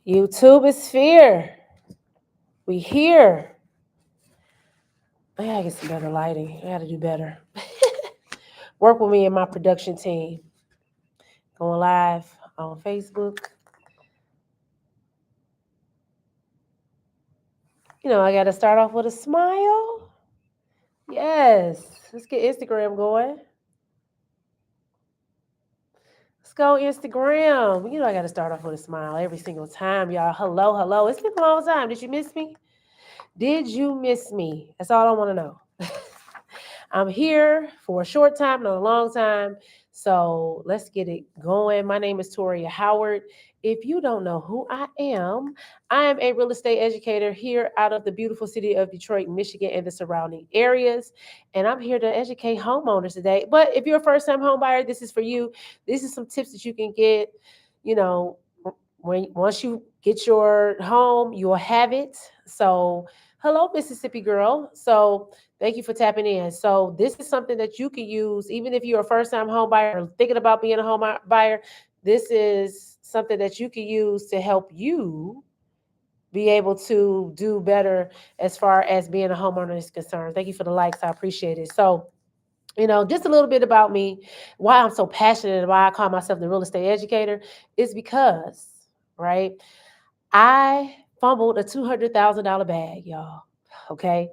YouTube is sphere. We here. I gotta get some better lighting. I gotta do better. Work with me and my production team. Going live on Facebook. I gotta start off with a smile. Yes. Let's get Instagram going. Let's go Instagram. I gotta start off with a smile every single time, y'all. Hello, hello. It's been a long time. Did you miss me? Did you miss me? That's all I want to know. I'm here for a short time, not a long time. So let's get it going. My name is Toria Howard. If you don't know who I am a real estate educator here out of the beautiful city of Detroit, Michigan, and the surrounding areas. And I'm here to educate homeowners today. But if you're a first time home buyer, this is for you. This is some tips that you can get, you know, once you get your home, you'll have it. So, hello, Mississippi girl. So, thank you for tapping in. So, this is something that you can use even if you're a first time home buyer or thinking about being a home buyer. This is something that you can use to help you be able to do better as far as being a homeowner is concerned. Thank you for the likes. I appreciate it. So, just a little bit about me, why I'm so passionate and why I call myself the real estate educator is because, right, I fumbled a $200,000 bag, y'all. Okay.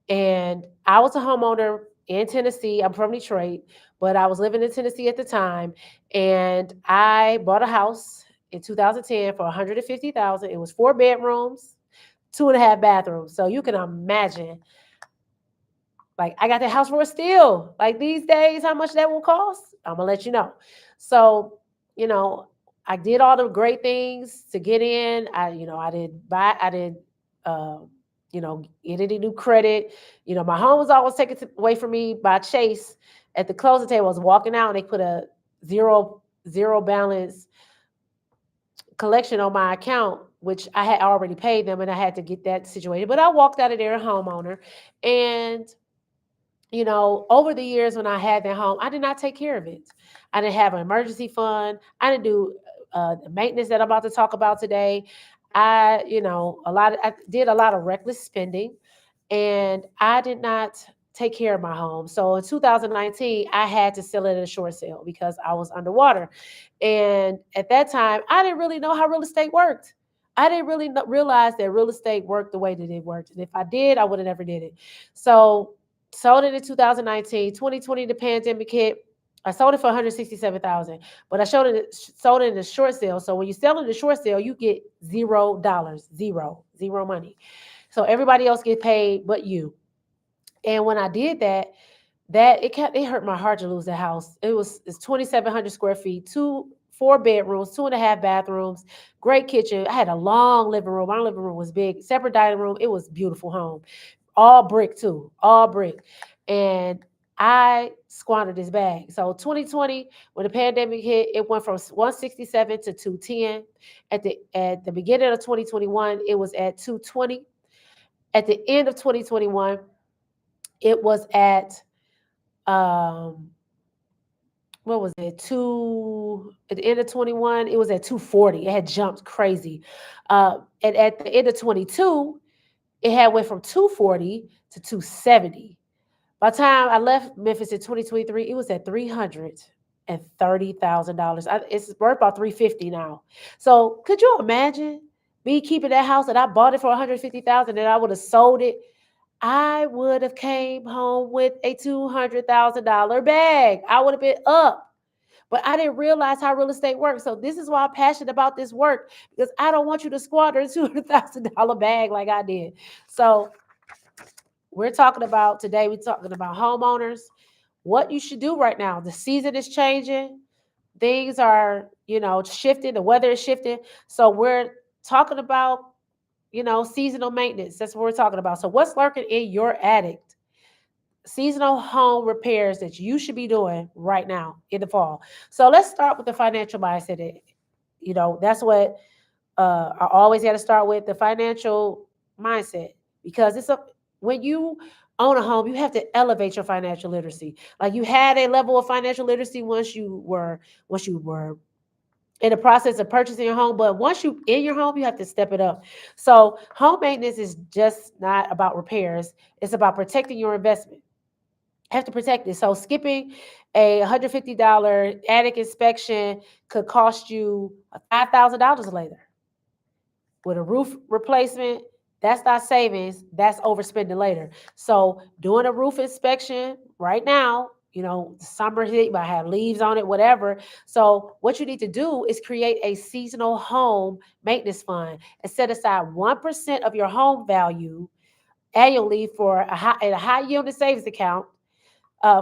And I was a homeowner in Tennessee. I'm from Detroit, but I was living in Tennessee at the time. And I bought a house in 2010 for 150,000. It was 4 bedrooms, two and a half bathrooms. So you can imagine, like, I got that house for a steal. Like, these days, how much that will cost? I'm gonna let you know. So, you know, I did all the great things to get in. Um, get any new credit. My home was always taken away from me by Chase at the closing table. I was walking out and they put a zero balance collection on my account, which I had already paid them and I had to get that situated. But I walked out of there a homeowner. And over the years when I had that home, I did not take care of it. I didn't have an emergency fund. I didn't do the maintenance that I'm about to talk about today. I did a lot of reckless spending, and I did not take care of my home. So in 2019, I had to sell it at a short sale because I was underwater. And at that time, I didn't really know how real estate worked. I didn't really realize that real estate worked the way that it worked. And if I did, I would have never did it. So sold it in 2019, 2020, the pandemic hit. I sold it for 167,000, but I sold it in a short sale. So when you sell in a short sale, you get $0, zero money. So everybody else get paid but you. And when I did that, it hurt my heart to lose the house. It's 2,700 square feet, 4 bedrooms, two and a half bathrooms, great kitchen. I had a long living room. My living room was big, separate dining room. It was a beautiful home, all brick too, all brick. And I squandered this bag. So 2020, when the pandemic hit, it went from 167 to 210. At the beginning of 2021, it was at 220. At the end of 2021, it was at um what was it? At the end of 21, it was at 240. It had jumped crazy. And at the end of 22, it had went from 240 to 270. By the time I left Memphis in 2023, it was at $330,000. It's worth about 350 now. So could you imagine me keeping that house and I bought it for 150,000 and I would have sold it? I would have came home with a $200,000 bag. I would have been up. But I didn't realize how real estate works. So this is why I'm passionate about this work, because I don't want you to squander a $200,000 bag like I did. So we're talking about homeowners, what you should do right now. The season is changing. Things are, shifting. The weather is shifting. So we're talking about, seasonal maintenance. That's what we're talking about. So what's lurking in your attic? Seasonal home repairs that you should be doing right now in the fall. So let's start with the financial mindset. That's what I always got to start with, the financial mindset, because when you own a home, you have to elevate your financial literacy. Like, you had a level of financial literacy once you were in the process of purchasing your home. But once you in your home, you have to step it up. So home maintenance is just not about repairs. It's about protecting your investment. Have to protect it. So skipping a $150 attic inspection could cost you $5,000 later. With a roof replacement, that's not savings, that's overspending later. So doing a roof inspection right now, summer heat might have leaves on it, whatever. So what you need to do is create a seasonal home maintenance fund and set aside 1% of your home value annually for a high yielding savings account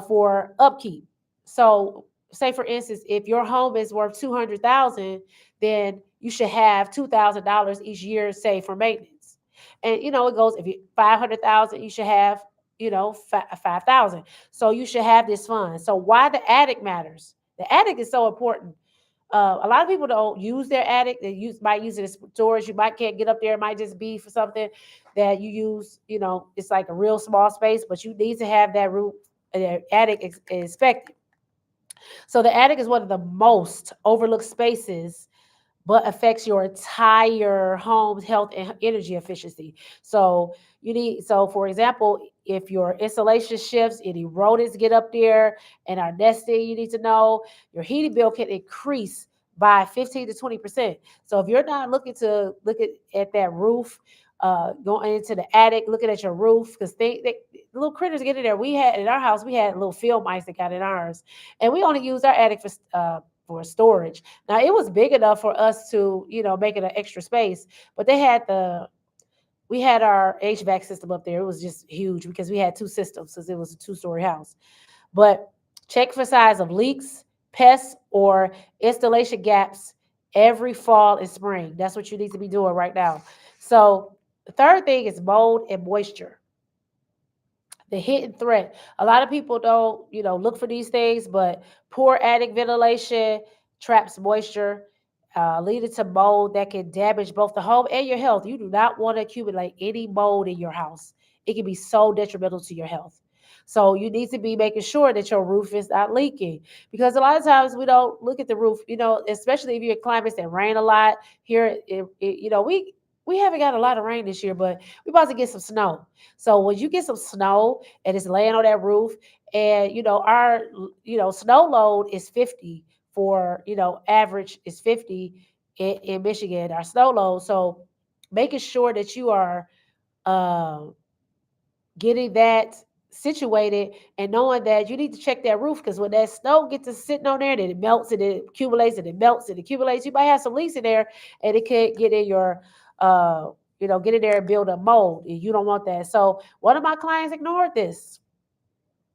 for upkeep. So, say for instance, if your home is worth 200,000, then you should have $2,000 each year saved for maintenance. And it goes if you 500,000, you should have 5,000. So you should have this fund. So why the attic matters? The attic is so important. A lot of people don't use their attic. They might use it as storage. You might can't get up there. It might just be for something that you use. It's like a real small space, but you need to have that roof, attic inspected. So the attic is one of the most overlooked spaces but affects your entire home's health and energy efficiency. So for example, if your insulation shifts, any rodents get up there and are nesting, you need to know your heating bill can increase by 15 to 20%. So if you're not looking to look at that roof, going into the attic, looking at your roof, because they little critters get in there. We had in our house, we had little field mice that got in ours, and we only used our attic for storage. Now it was big enough for us to, make it an extra space, but we had our HVAC system up there. It was just huge because we had two systems since it was a two-story house. But check for signs of leaks, pests, or installation gaps every fall and spring. That's what you need to be doing right now. So the third thing is mold and moisture, the hidden threat. A lot of people don't, look for these things, but poor attic ventilation traps moisture, leading to mold that can damage both the home and your health. You do not want to accumulate any mold in your house. It can be so detrimental to your health. So you need to be making sure that your roof is not leaking, because a lot of times we don't look at the roof, especially if you're in climates that rain a lot. Here, we haven't got a lot of rain this year, but we're about to get some snow. So when you get some snow and it's laying on that roof, and our snow load is 50 for average is 50 in Michigan, our snow load. So making sure that you are uh, getting that situated and knowing that you need to check that roof, because when that snow gets to sitting on there, then it melts and it accumulates and it melts and accumulates. You might have some leaks in there, and it could get in your get in there and build a mold, and you don't want that. So one of my clients ignored this.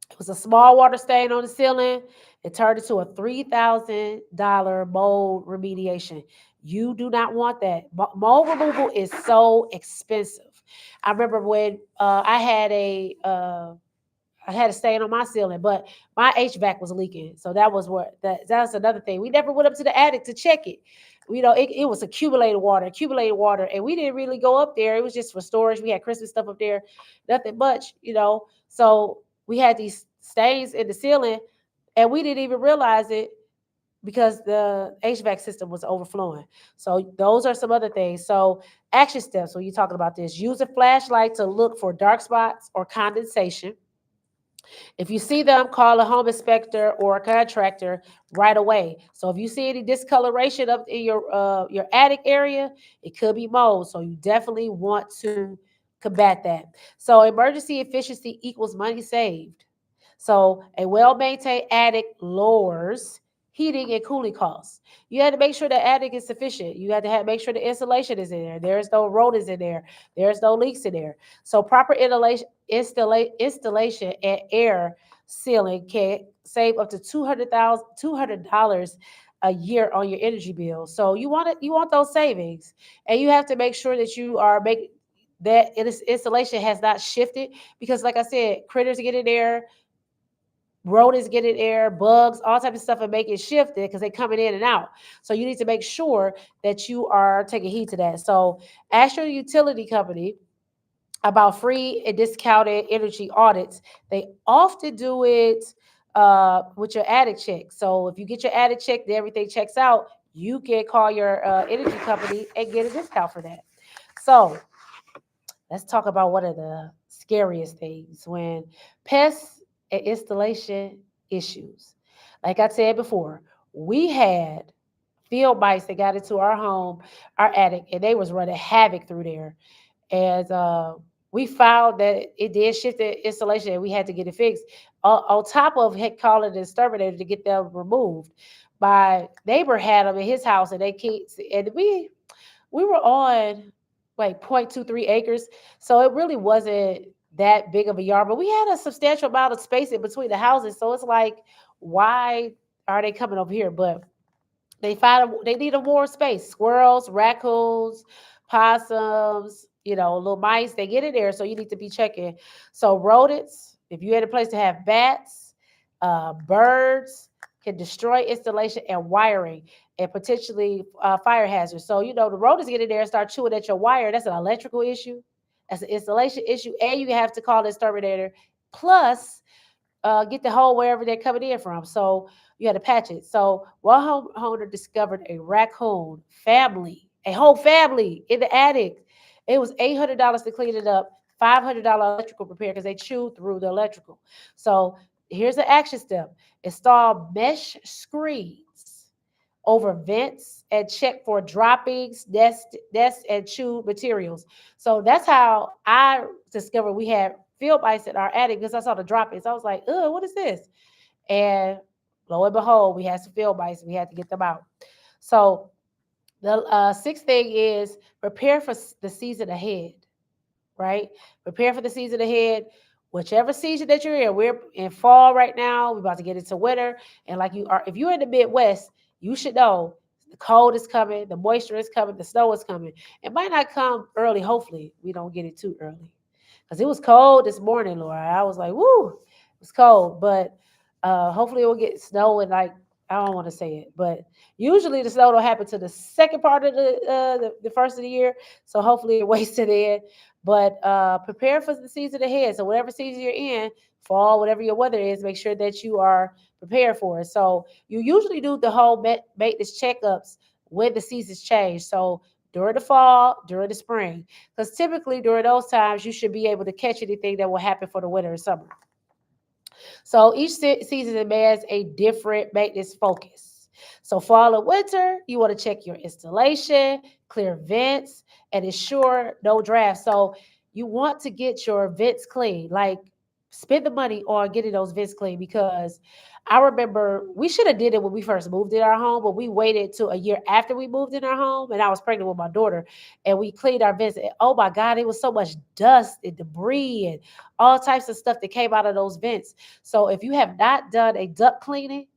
It was a small water stain on the ceiling. It turned into a $3,000 mold remediation. You do not want that. Mold removal is so expensive. I remember when I had a stain on my ceiling, but my HVAC was leaking. So that's another thing. We never went up to the attic to check it. It was accumulated water, and we didn't really go up there. It was just for storage. We had Christmas stuff up there, nothing much. So we had these stains in the ceiling, and we didn't even realize it because the HVAC system was overflowing. So those are some other things. So action steps when you're talking about this: use a flashlight to look for dark spots or condensation. If you see them, call a home inspector or a contractor right away. So if you see any discoloration up in your attic area, it could be mold. So you definitely want to combat that. So emergency efficiency equals money saved. So a well-maintained attic lowers heating and cooling costs. You had to make sure the attic is sufficient. You had to make sure the insulation is in there. There's no rodents in there. There's no leaks in there. So proper installation and air sealing can save up to $200 a year on your energy bill. So you want those savings, and you have to make sure that you are making that installation has not shifted, because like I said, critters get in there, rodents get in there, bugs, all types of stuff, and make it shifted because they're coming in and out. So you need to make sure that you are taking heed to that. So ask your utility company about free and discounted energy audits. They often do it with your attic check. So if you get your attic checked and everything checks out, you can call your energy company and get a discount for that. So let's talk about one of the scariest things when pests and installation issues. Like I said before, we had field mice that got into our home, our attic, and they was running havoc through there. And we found that it did shift the installation and we had to get it fixed. On top of calling the exterminator to get them removed. My neighbor had them in his house and they keep, and we were on like 0.23 acres. So it really wasn't that big of a yard, but we had a substantial amount of space in between the houses. So it's like, why are they coming over here? But they need a more space. Squirrels, raccoons, possums, little mice, they get in there. So you need to be checking. So rodents, if you had a place to have bats, birds can destroy installation and wiring and potentially fire hazards. So the rodents get in there and start chewing at your wire. That's an electrical issue. That's an installation issue, and you have to call the exterminator. Plus, get the hole wherever they're coming in from. So you had to patch it. So one homeowner discovered a whole family in the attic. It was $800 to clean it up, $500 electrical repair because they chewed through the electrical. So here's the action step: install mesh screens over vents and check for droppings, nests, and chewed materials. So that's how I discovered we had field mice in our attic because I saw the droppings. I was like, "Ugh, what is this?" And lo and behold, we had some field mice. We had to get them out. So the sixth thing is prepare for the season ahead, right? Prepare for the season ahead. Whichever season that you're in, we're in fall right now. We're about to get into winter. And like you are, if you're in the Midwest, you should know the cold is coming, the moisture is coming, the snow is coming. It might not come early. Hopefully, we don't get it too early. Because it was cold this morning, Laura. I was like, woo, it was cold. But hopefully it will get snow and like, I don't want to say it, but usually the snow don't happen to the second part of the first of the year. So hopefully it waits to the end. But prepare for the season ahead. So whatever season you're in, fall, whatever your weather is, make sure that you are prepared for it. So you usually do the whole maintenance checkups when the seasons change. So during the fall, during the spring, because typically during those times you should be able to catch anything that will happen for the winter and summer. So each season demands a different maintenance focus. So fall and winter, you want to check your installation, clear vents, and ensure no draft. So you want to get your vents clean. Like spend the money on getting those vents clean because I remember we should have did it when we first moved in our home, but we waited till a year after we moved in our home, and I was pregnant with my daughter, and we cleaned our vents. And oh my God, it was so much dust and debris and all types of stuff that came out of those vents. So if you have not done a duct cleaning,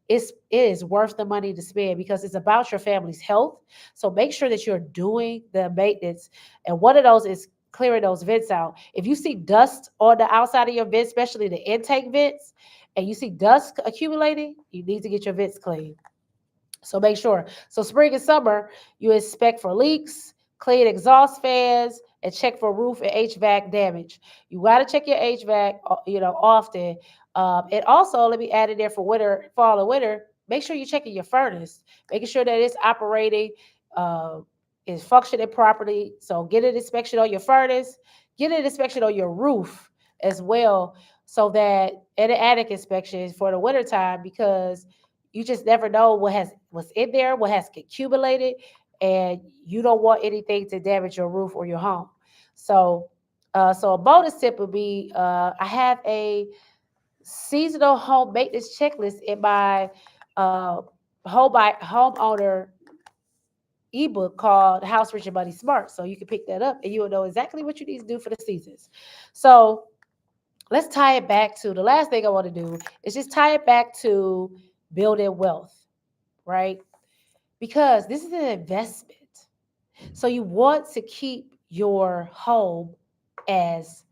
it is worth the money to spend because it's about your family's health. So make sure that you're doing the maintenance. And one of those is clearing those vents out. If you see dust on the outside of your vents, especially the intake vents, and you see dust accumulating, you need to get your vents clean. So make sure. So spring and summer, you inspect for leaks, clean exhaust fans, and check for roof and HVAC damage. You got to check your HVAC, often. And also, let me add in there for winter, fall and winter. Make sure you're checking your furnace, making sure that it's operating, uh, is functioning properly. So get an inspection on your furnace, get an inspection on your roof as well, so that and an attic inspection for the wintertime because you just never know what's in there, what has accumulated, and you don't want anything to damage your roof or your home. So, so a bonus tip would be I have a seasonal home maintenance checklist in my homeowner ebook called House Rich and Money Smart. So you can pick that up and you will know exactly what you need to do for the seasons. So let's tie it back to the last thing I want to do is just tie it back to building wealth, right? Because this is an investment. So you want to keep your home as,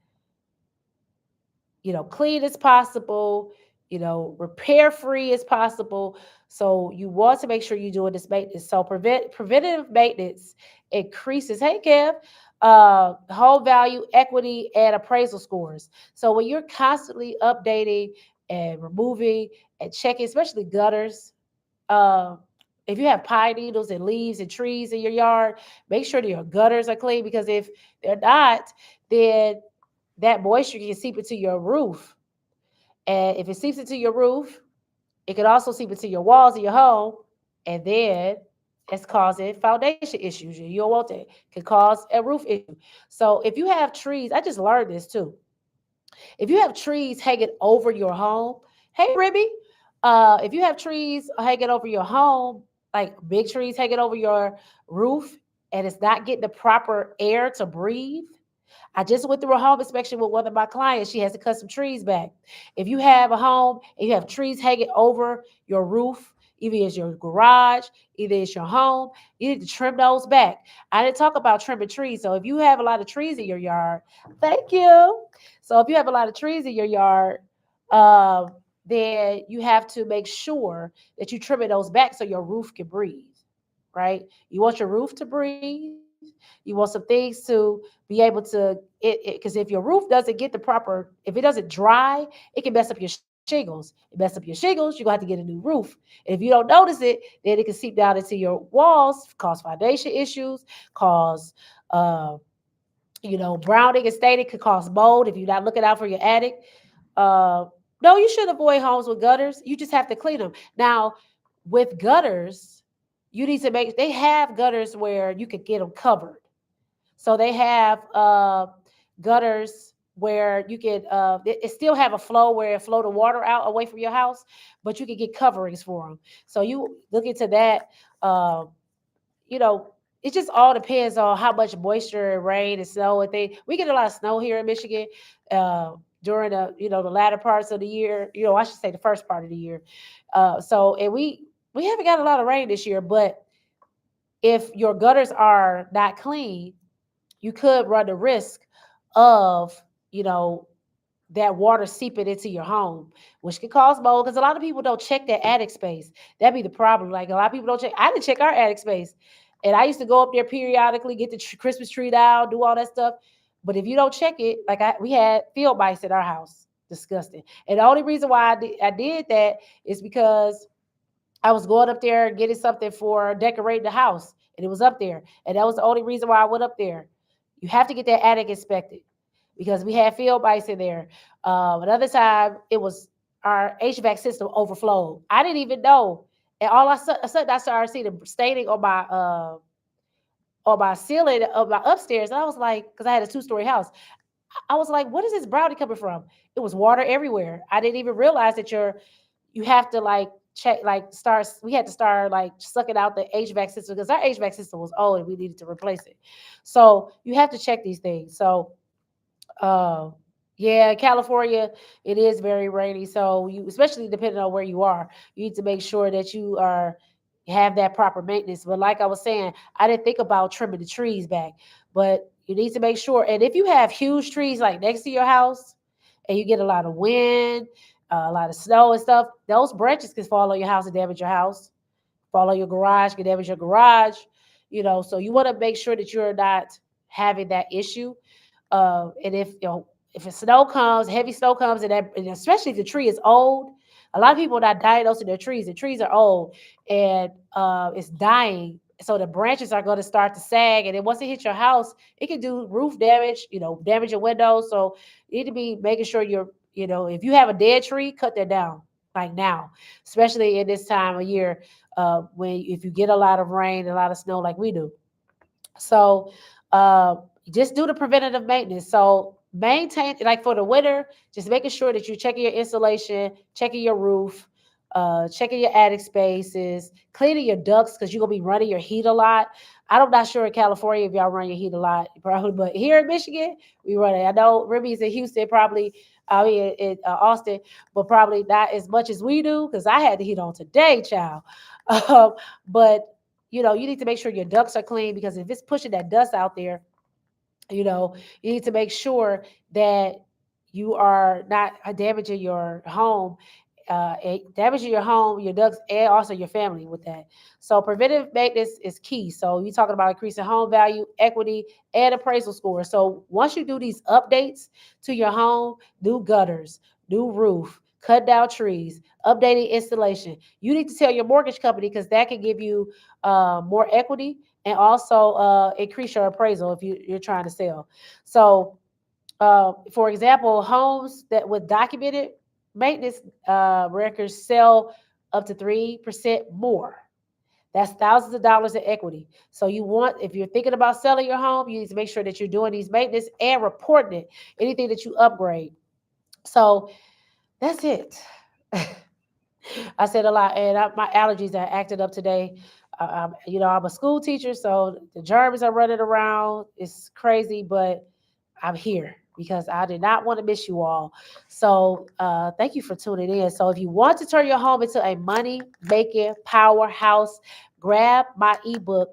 clean as possible, repair free as possible. So you want to make sure you're doing this maintenance. So preventative maintenance increases, hey Kev, home value, equity, and appraisal scores. So when you're constantly updating and removing and checking, especially gutters, uh, If you have pine needles and leaves and trees in your yard, make sure that your gutters are clean, because if they're not, then that moisture can seep into your roof. And if it seeps into your roof, it could also seep into your walls of your home, and then it's causing foundation issues. You don't want that. Could cause a roof issue. So if you have trees, I just learned this too. If you have trees hanging over your home, hey Ribby, if you have trees hanging over your home, like big trees hanging over your roof, and it's not getting the proper air to breathe. I just went through a home inspection with one of my clients. She has to cut some trees back. If you have a home and you have trees hanging over your roof, either it's your garage, either it's your home, you need to trim those back. I didn't talk about trimming trees. So if you have a lot of trees in your yard, thank you. So if you have a lot of trees in your yard, then you have to make sure that you trimming those back so your roof can breathe, right? You want your roof to breathe. You want some things to be able to it, because if your roof doesn't get the proper, if it doesn't dry, it can mess up your shingles. It mess up your shingles, you're gonna have to get a new roof. And if you don't notice it, then it can seep down into your walls, cause foundation issues, cause browning and staining, could cause mold if you're not looking out for your attic. Uh, no, you should avoid homes with gutters. You just have to clean them. Now, with gutters, you need to make, they have gutters where you could get them covered. So they have gutters where you could it still have a flow where it flow the water out away from your house, but you can get coverings for them. So you look into that. Uh, you know, it just all depends on how much moisture and rain and snow and things. We get a lot of snow here in Michigan uh, during the latter parts of the year. I should say the first part of the year. So and we haven't got a lot of rain this year, but if your gutters are not clean, you could run the risk of, you know, that water seeping into your home, which could cause mold. Because a lot of people don't check their attic space. That'd be the problem. Like a lot of people don't check. I didn't check our attic space, and I used to go up there periodically, get the Christmas tree down, do all that stuff. But if you don't check it, like we had field mice at our house, disgusting. And the only reason why I did that is because I was going up there getting something for decorating the house, and it was up there, and that was the only reason why I went up there. You have to get that attic inspected because we had field mice in there. Another time, it was our HVAC system overflowed. I didn't even know, and sudden I started seeing the staining on my ceiling of my upstairs, and I was like, because I had a 2-story house. I was like, what is this brownie coming from? It was water everywhere. I didn't even realize that you have to like check, like start, we had to start like sucking out the HVAC system because our HVAC system was old and we needed to replace it. So you have to check these things. So uh, yeah, California, it is very rainy. So you, especially depending on where you are, you need to make sure that you are have that proper maintenance. But like I was saying, I didn't think about trimming the trees back, but you need to make sure. And if you have huge trees like next to your house, and you get a lot of wind, a lot of snow and stuff, those branches can fall on your house and damage your house. Fall on your garage, can damage your garage. So you want to make sure that you're not having that issue. And if a snow comes, heavy snow comes, and especially if the tree is old, a lot of people are not diagnosing their trees. The trees are old and it's dying. So the branches are going to start to sag, and then once it hits your house, it can do roof damage. Damage your windows. So you need to be making sure if you have a dead tree, cut that down like now, especially in this time of year when if you get a lot of rain, a lot of snow like we do. So uh, just do the preventative maintenance. So maintain, like for the winter, just making sure that you're checking your insulation, checking your roof, checking your attic spaces, cleaning your ducts because you're gonna be running your heat a lot. I'm not sure in California if y'all run your heat a lot, probably, but here in Michigan, we run it. I know Ruby's in Houston, probably out here in Austin, but probably not as much as we do because I had the heat on today, child. Um, but you need to make sure your ducts are clean because if it's pushing that dust out there, you need to make sure that you are not damaging your home, damaging your home, your ducts, and also your family with that. So preventive maintenance is key. So you're talking about increasing home value, equity, and appraisal score. So once you do these updates to your home, new gutters, new roof, cut down trees, updating installation. You need to tell your mortgage company because that can give you more equity and also increase your appraisal if you're trying to sell. So, for example, homes that with documented maintenance records sell up to 3% more. That's thousands of dollars in equity. So you want, if you're thinking about selling your home, you need to make sure that you're doing these maintenance and reporting it, anything that you upgrade. So that's it. I said a lot, and my allergies are acting up today. I'm a school teacher, so the germs are running around. It's crazy, but I'm here because I did not want to miss you all. So thank you for tuning in. So if you want to turn your home into a money making powerhouse, grab my ebook,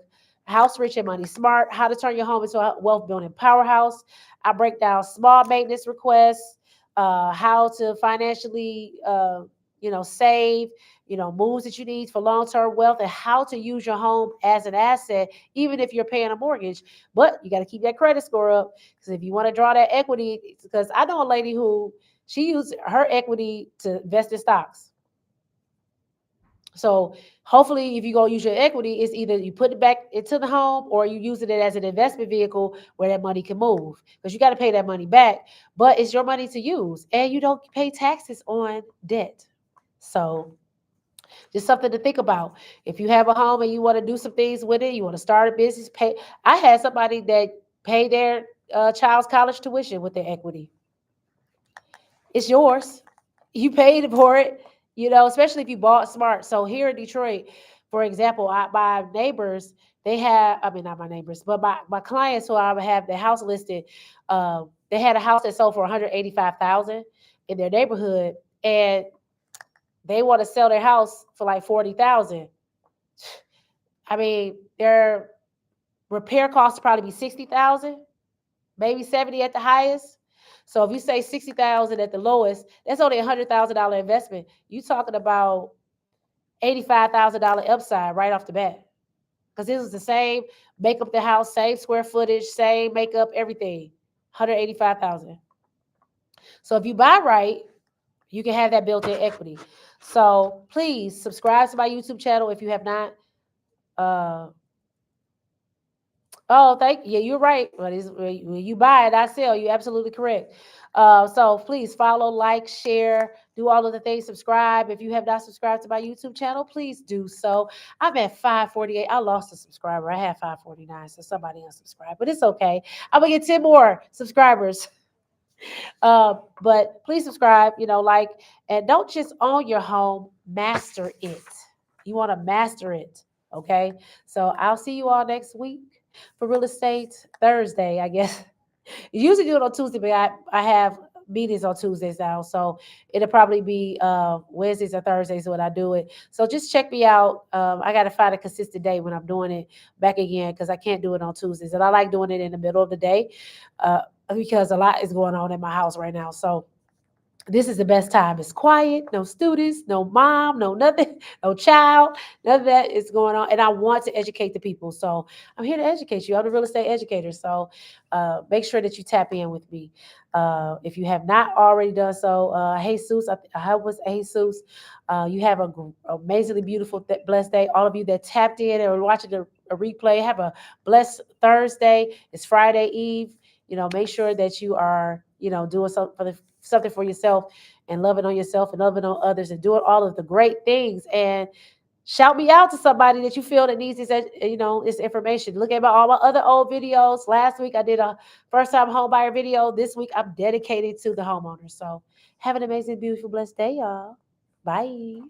House Rich and Money Smart: How to Turn Your Home into a Wealth Building Powerhouse. I break down small maintenance requests, how to financially, save, moves that you need for long-term wealth, and how to use your home as an asset, even if you're paying a mortgage. But you got to keep that credit score up because if you want to draw that equity, because I know a lady who she used her equity to invest in stocks. So hopefully, if you go use your equity, it's either you put it back into the home or you using it as an investment vehicle where that money can move because you got to pay that money back. But it's your money to use, and you don't pay taxes on debt. So just something to think about. If you have a home and you want to do some things with it, you want to start a business, pay. I had somebody that paid their child's college tuition with their equity. It's yours. You paid for it, especially if you bought smart. So here in Detroit, for example, my neighbors, they have, I mean, not my neighbors, but my clients who I have their house listed, they had a house that sold for 185,000 in their neighborhood, and they want to sell their house for like 40,000. I mean, their repair costs probably be 60,000, maybe 70 at the highest. So if you say 60,000 at the lowest, that's only $100,000 investment. You talking about $85,000 upside right off the bat. Because this is the same, make up the house, same square footage, same makeup, everything. 185,000. So if you buy right, you can have that built-in equity. So please subscribe to my YouTube channel if you have not. Uh, Oh, thank you. Yeah, you're right. But when you buy it, I sell. You're absolutely correct. So please follow, like, share, do all of the things. Subscribe. If you have not subscribed to my YouTube channel, please do so. I'm at 548. I lost a subscriber. I had 549, so somebody unsubscribed, but it's okay. I'm gonna get 10 more subscribers. But please subscribe. Like, and don't just own your home. Master it. You want to master it. Okay. So I'll see you all next week for Real Estate Thursday, I guess. Usually do it on Tuesday, but I have meetings on Tuesdays now. So it'll probably be Wednesdays or Thursdays when I do it. So just check me out. I got to find a consistent day when I'm doing it back again because I can't do it on Tuesdays. And I like doing it in the middle of the day because a lot is going on in my house right now. So this is the best time. It's quiet, no students, no mom, no nothing, no child, none of that is going on. And I want to educate the people. So I'm here to educate you. I'm a real estate educator. So make sure that you tap in with me. If you have not already done so, Jesus, I hope it was Jesus. You have a amazingly beautiful, blessed day. All of you that tapped in and are watching a replay, have a blessed Thursday. It's Friday Eve. Make sure that you are, doing something for yourself and loving on yourself and loving on others and doing all of the great things. And shout me out to somebody that you feel that needs this information. Look at all my other old videos. Last week I did a first time home buyer video. This week I'm dedicated to the homeowner. So have an amazing, beautiful, blessed day, y'all. Bye.